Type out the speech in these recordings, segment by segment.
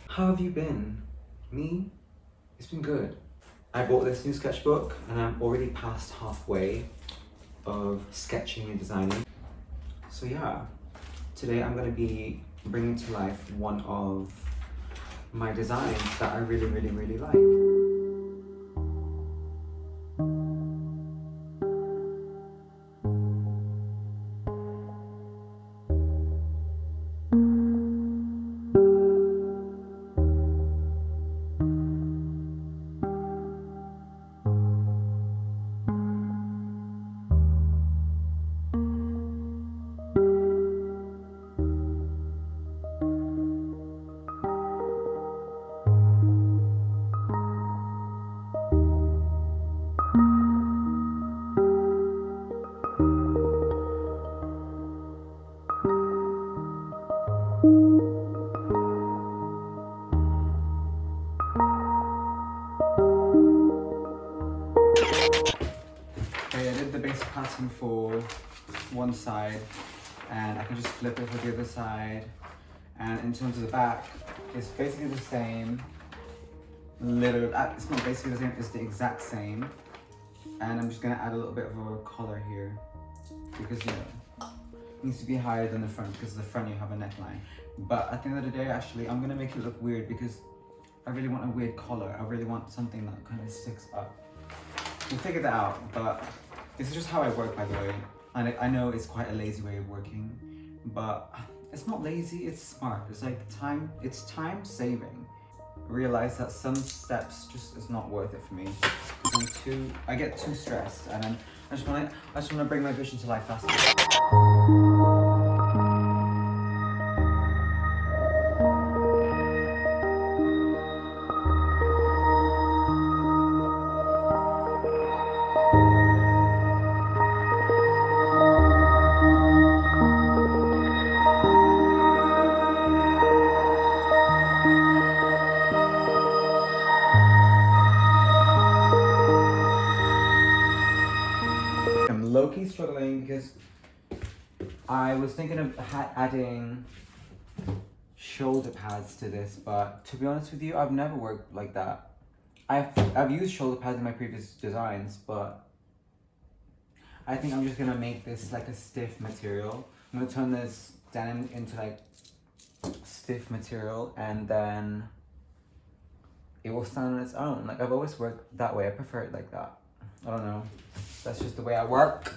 How have you been? Me? It's been good. I bought this new sketchbook and I'm already past halfway of sketching and designing. So yeah, today I'm going to be bringing to life one of my designs that I really like. Okay, I did the basic pattern for one side and I can just flip it for the other side. And in terms of the back, it's basically the same. It's not basically the same, it's the exact same. And I'm just gonna add a little bit of a collar here because you know, it needs to be higher than the front because the front you have a neckline. But at the end of the day, actually, I'm gonna make it look weird because I really want a weird collar. I really want something that kind of sticks up. We'll figure that out, but this is just how I work, by the way. And I know it's quite a lazy way of working, but it's not lazy, it's smart. It's like it's time saving. Realize that some steps just is not worth it for me. I get too stressed, and I just want to bring my vision to life faster. I'm low-key struggling because I was thinking of adding shoulder pads to this, but to be honest with you, I've never worked like that. I've used shoulder pads in my previous designs, but I think I'm just gonna make this like a stiff material. I'm gonna turn this denim into like stiff material, and then it will stand on its own. Like I've always worked that way. I prefer it like that. I don't know. That's just the way I work.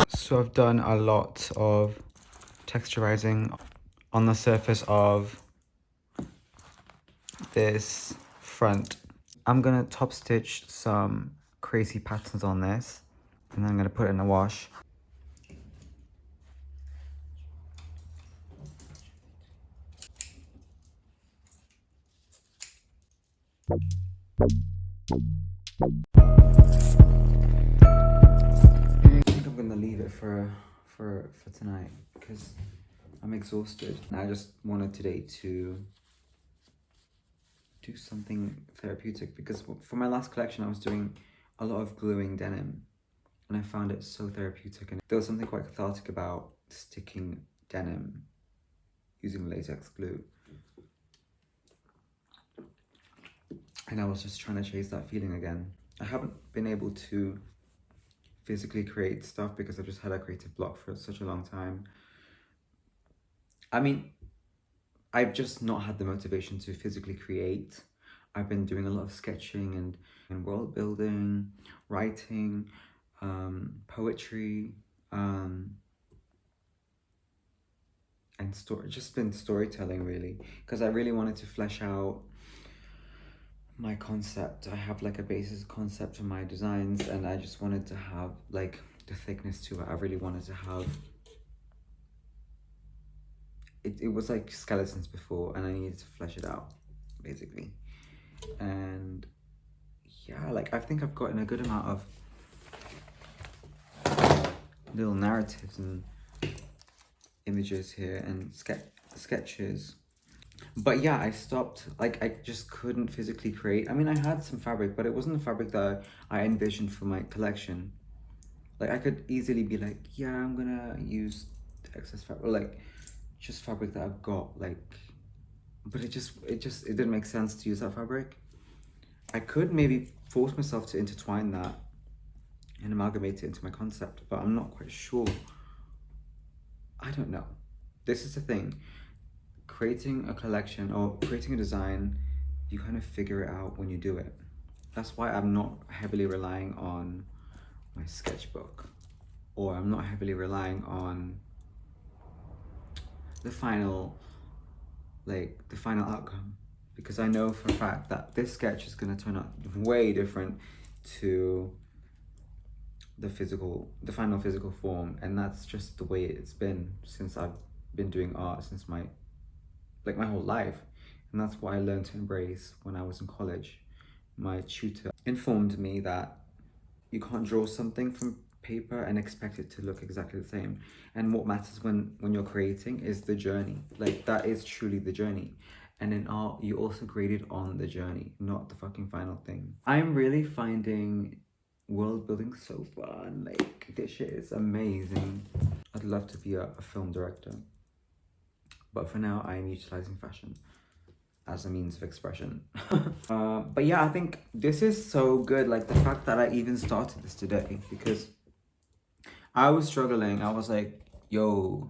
So I've done a lot of texturizing on the surface of this front. I'm gonna top stitch some crazy patterns on this, and then I'm gonna put it in a wash. I think I'm gonna leave it for tonight because I'm exhausted. And I just wanted today to do something therapeutic because for my last collection I was doing a lot of gluing denim and I found it so therapeutic, and there was something quite cathartic about sticking denim using latex glue. And I was just trying to chase that feeling again. I haven't been able to physically create stuff because I've just had a creative block for such a long time. I mean, I've just not had the motivation to physically create. I've been doing a lot of sketching and world building, writing, poetry, and just been storytelling really, because I really wanted to flesh out my concept. I have like a basis concept of my designs, and I just wanted to have like the thickness to it. I really wanted to have it was like skeletons before, and I needed to flesh it out basically. And yeah, like I think I've gotten a good amount of little narratives and images here and sketches. But yeah, I stopped, like I just couldn't physically create. I mean, I had some fabric, but it wasn't the fabric that I envisioned for my collection. Like I could easily be like, yeah, I'm gonna use excess fabric, or like just fabric that I've got, like, but it didn't make sense to use that fabric. I could maybe force myself to intertwine that and amalgamate it into my concept, but I'm not quite sure. I don't know. This is the thing. Creating a collection or creating a design, you kind of figure it out when you do it. That's why I'm not heavily relying on my sketchbook, or I'm not heavily relying on the final outcome, because I know for a fact that this sketch is going to turn out way different to the final physical form, and that's just the way it's been since I've been doing art, since my whole life. And that's what I learned to embrace when I was in college. My tutor informed me that you can't draw something from paper and expect it to look exactly the same. And what matters when you're creating is the journey. Like, that is truly the journey. And in art, you also graded on the journey, not the fucking final thing. I'm really finding world building so fun. Like, this shit is amazing. I'd love to be a film director. But for now, I am utilizing fashion as a means of expression. But yeah, I think this is so good. Like, the fact that I even started this today, because I was struggling. I was like, yo,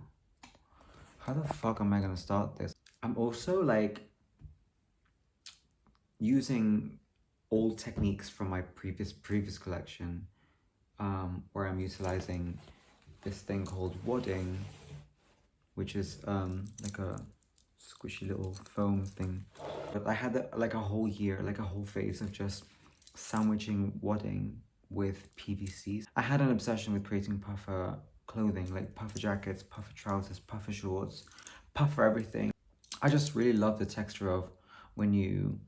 how the fuck am I gonna start this? I'm also like using old techniques from my previous collection, where I'm utilizing this thing called wadding, which is like a squishy little foam thing. But I had like a whole year, like a whole phase of just sandwiching wadding with PVCs. I had an obsession with creating puffer clothing, like puffer jackets, puffer trousers, puffer shorts, puffer everything. I just really love the texture of when you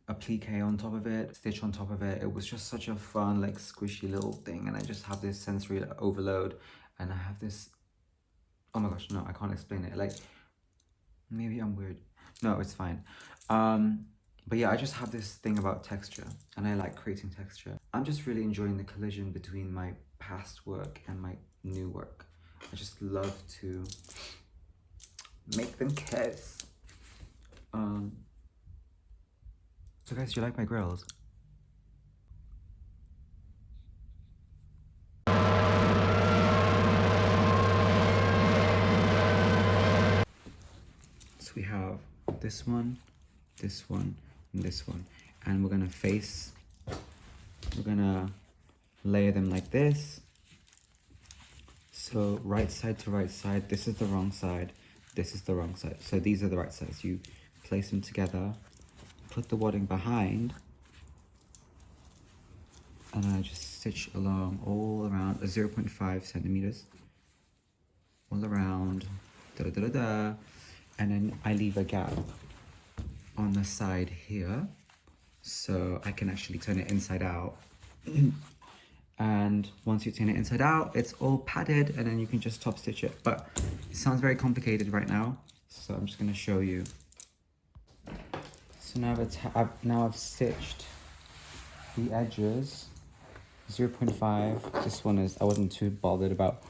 applique on top of it, stitch on top of it. It was just such a fun, like squishy little thing, and I just have this sensory overload, and I have this, oh my gosh, no, I can't explain it. Like, maybe I'm weird. No, it's fine. But yeah, I just have this thing about texture, and I like creating texture. I'm just really enjoying the collision between my past work and my new work. I just love to make them kiss. So guys, do you like my grills? So we have this one, and this one. And we're gonna layer them like this. So right side to right side, this is the wrong side, this is the wrong side. So these are the right sides. You place them together, put the wadding behind, and I just stitch along all around 0.5 centimeters, all around, and then I leave a gap on the side here, so I can actually turn it inside out. And once you turn it inside out, it's all padded, and then you can just top stitch it. But it sounds very complicated right now, so I'm just gonna show you. So now I've stitched the edges, 0.5. This one is, I wasn't too bothered about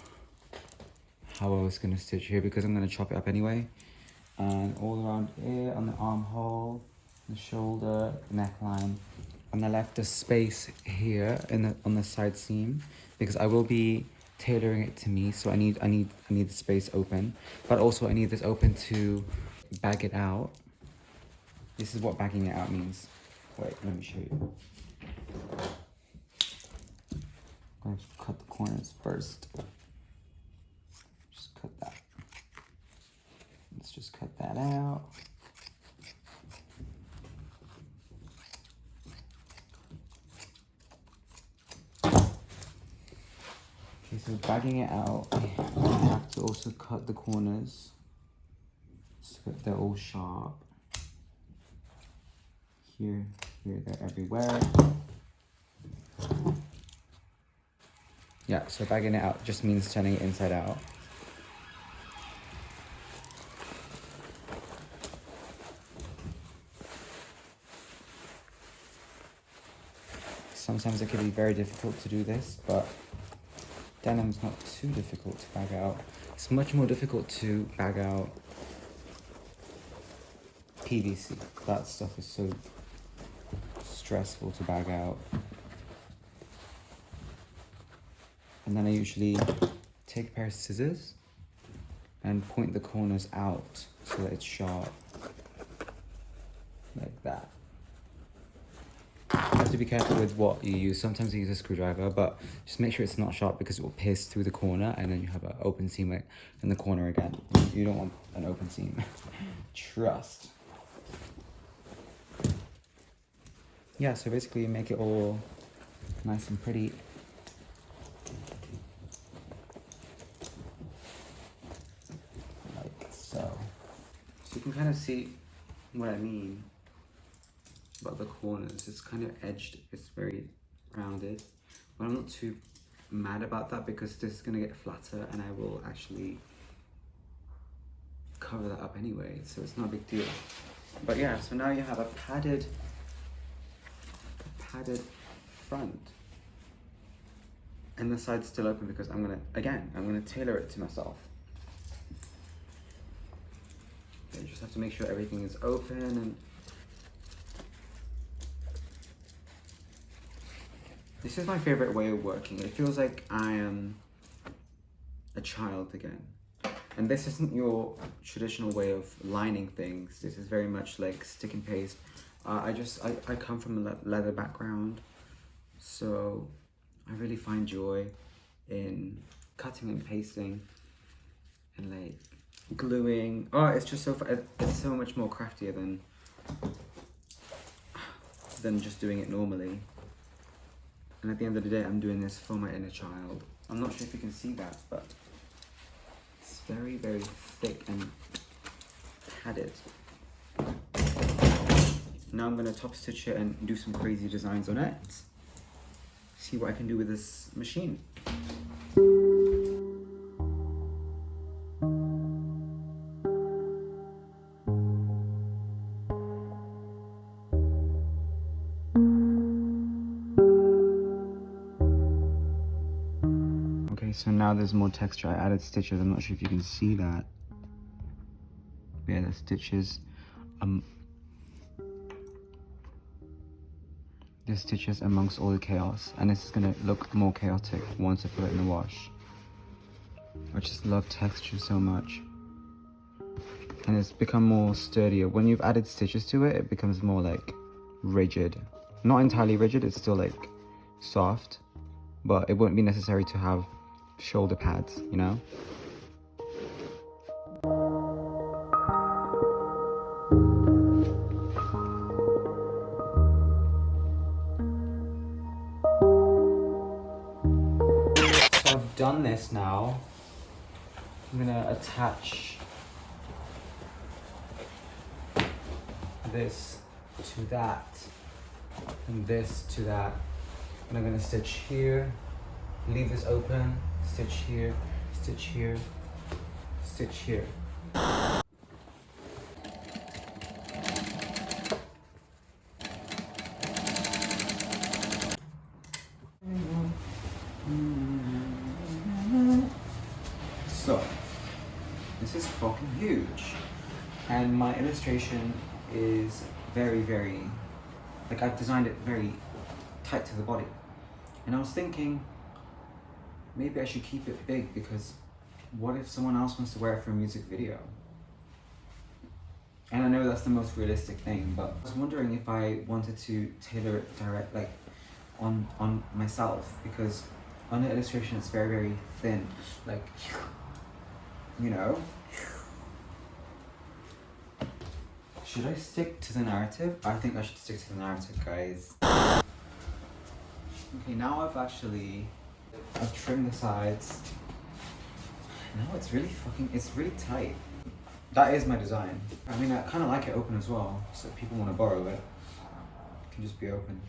how I was gonna stitch here because I'm gonna chop it up anyway. And all around here on the armhole, the shoulder, neckline. And I left a space here on the side seam because I will be tailoring it to me, so I need the space open, but also I need this open to bag it out. This is what bagging it out means. Wait, let me show you. I'm going to cut the corners first. Just cut that. Let's just cut that out. Okay, so bagging it out, I have to also cut the corners so that they're all sharp. Here, they're everywhere. Yeah, so bagging it out just means turning it inside out. Sometimes it can be very difficult to do this, but denim's not too difficult to bag out. It's much more difficult to bag out PVC. That stuff is so stressful to bag out. And then I usually take a pair of scissors and point the corners out so that it's sharp, like that. You have to be careful with what you use. Sometimes you use a screwdriver, but just make sure it's not sharp because it will pierce through the corner and then you have an open seam in the corner again. You don't want an open seam. Trust. Yeah, so basically you make it all nice and pretty. Like so. So you can kind of see what I mean about the corners. It's kind of edged, it's very rounded, but I'm not too mad about that because this is going to get flatter and I will actually cover that up anyway, so it's not a big deal. But yeah, so now you have a padded front and the side's still open because I'm gonna tailor it to myself. You just have to make sure everything is open and this is my favorite way of working. It feels like I am a child again. And this isn't your traditional way of lining things. This is very much like stick and paste. I come from a leather background, so I really find joy in cutting and pasting and like gluing. Oh, it's just so fun. It's so much more craftier than just doing it normally. And at the end of the day, I'm doing this for my inner child. I'm not sure if you can see that, but it's very, very thick and padded. Now I'm gonna top stitch it and do some crazy designs on it. See what I can do with this machine. Okay, so now there's more texture. I added stitches. I'm not sure if you can see that. Yeah, the stitches. The stitches amongst all the chaos, and this is gonna look more chaotic once I put it in the wash. I just love texture so much, and it's become more sturdier. When you've added stitches to it, it becomes more like rigid. Not entirely rigid, it's still like soft, but it won't be necessary to have shoulder pads, you know? Done this now. I'm gonna attach this to that and this to that, and I'm gonna stitch here, leave this open, stitch here, stitch here, stitch here. So huge. And my illustration is very, like I've designed it very tight to the body. And I was thinking, maybe I should keep it big, because what if someone else wants to wear it for a music video? And I know that's the most realistic thing, but I was wondering if I wanted to tailor it direct, like on myself, because on the illustration it's very thin, like, you know. Should I stick to the narrative? I think I should stick to the narrative, guys. Okay, now I've trimmed the sides. Now it's really tight. That is my design. I mean, I kind of like it open as well, so if people want to borrow it, it can just be open.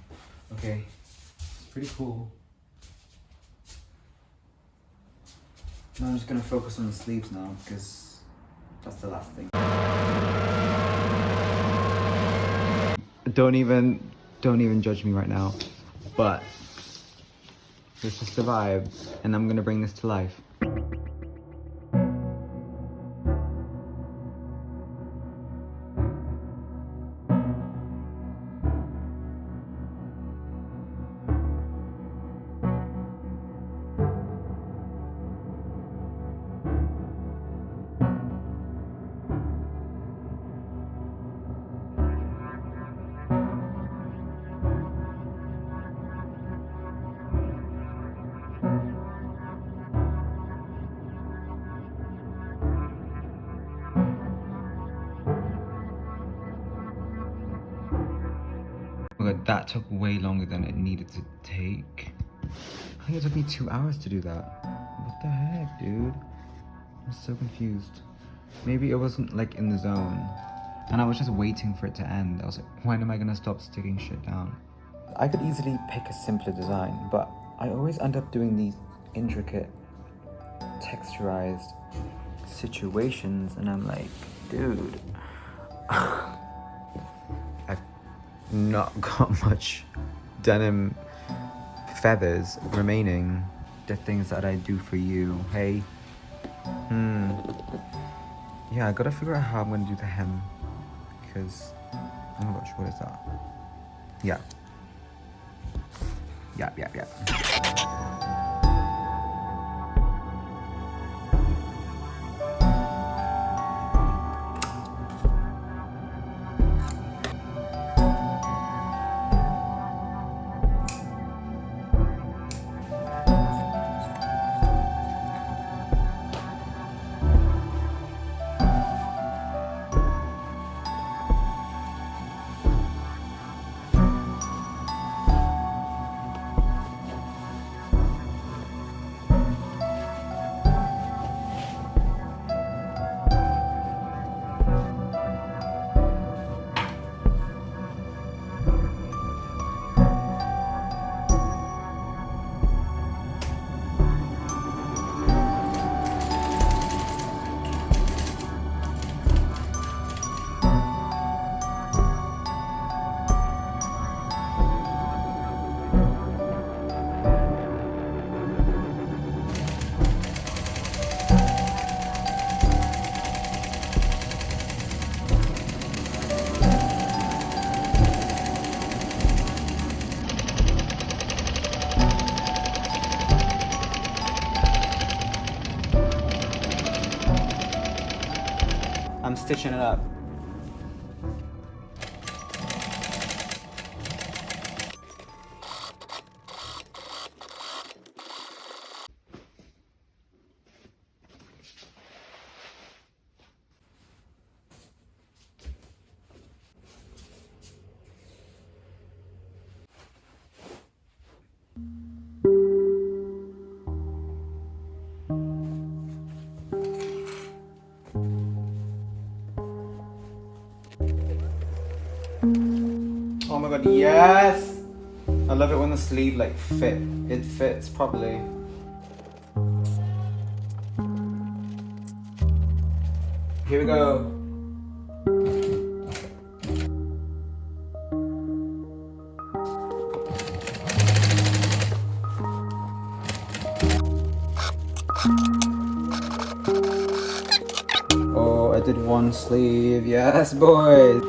Okay, it's pretty cool. Now I'm just gonna focus on the sleeves now, because that's the last thing. Don't even judge me right now, but it's just the vibe, and I'm gonna bring this to life. But that took way longer than it needed to take. I think it took me 2 hours to do that. What the heck, dude? I'm so confused. Maybe it wasn't like in the zone, and I was just waiting for it to end. I was like, when am I gonna stop sticking shit down? I could easily pick a simpler design, but I always end up doing these intricate, texturized situations, and I'm like, dude, I've not got much denim feathers remaining. The things that I do for you, hey. Yeah, I gotta figure out how I'm gonna do the hem, because, oh my gosh, what is that? Yeah. I'm stitching it up. Oh my god, yes! I love it when the sleeve like it fits properly. Here we go. Oh, did one sleeve. Yes, boys.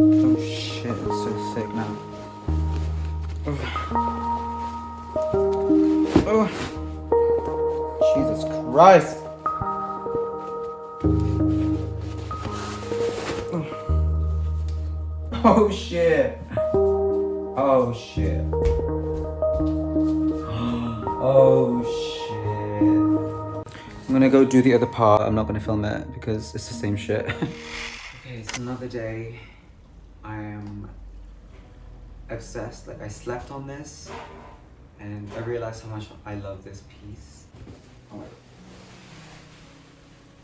Oh shit, it's so sick now. Oh. Jesus Christ. Oh shit. Oh shit. Oh shit. I'm gonna go do the other part. I'm not gonna film it because it's the same shit. Okay, it's another day. I am obsessed. Like, I slept on this and I realized how much I love this piece. Oh my God.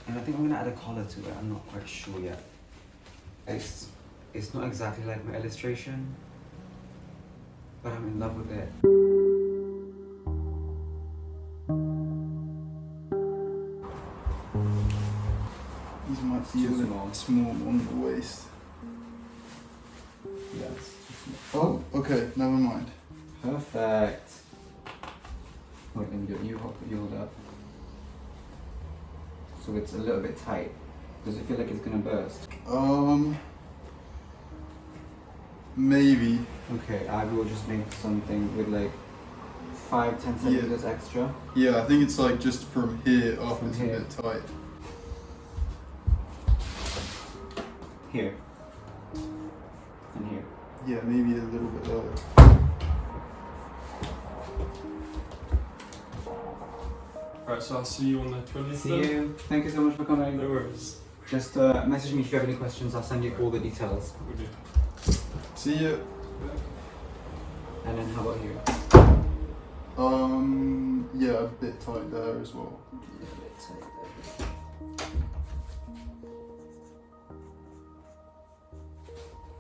And I think I'm gonna add a collar to it. I'm not quite sure yet. It's not exactly like my illustration, but I'm in love with it. These might feel a little small on the waist. Yes. Oh, okay, never mind. Perfect. Wait, then you hold up. So it's a little bit tight. Does it feel like it's gonna burst? Maybe. Okay, I will just make something with like 5-10 centimeters extra. Yeah, I think it's like just from here up, From it's here. a bit tight. Here. And here. Yeah, maybe a little bit lower. Right, so I'll see you on the 20th. See you. Thank you so much for coming. No worries. Just message me if you have any questions. I'll send you all the details. Will do. See ya. And then how about here? Yeah, a bit tight there as well.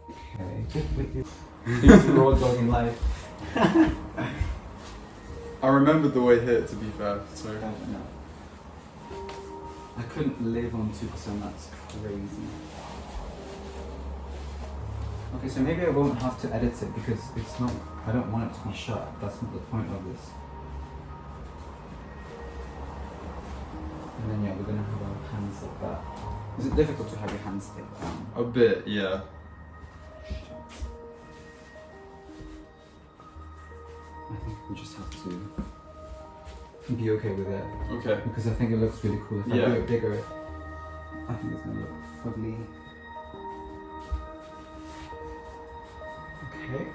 Okay. Wait. Here's the raw dog in life. I remembered the way here, to be fair, so. No. I couldn't live on 2%, that's crazy. Okay, so maybe I won't have to edit it because it's not, I don't want it to be shut. That's not the point of this. And then yeah, we're gonna have our hands like that. Is it difficult to have your hands stick down? A bit, yeah. I think we just have to be okay with it. Okay. Because I think it looks really cool. If I Yeah. do it bigger, I think it's gonna look fugly. Okay.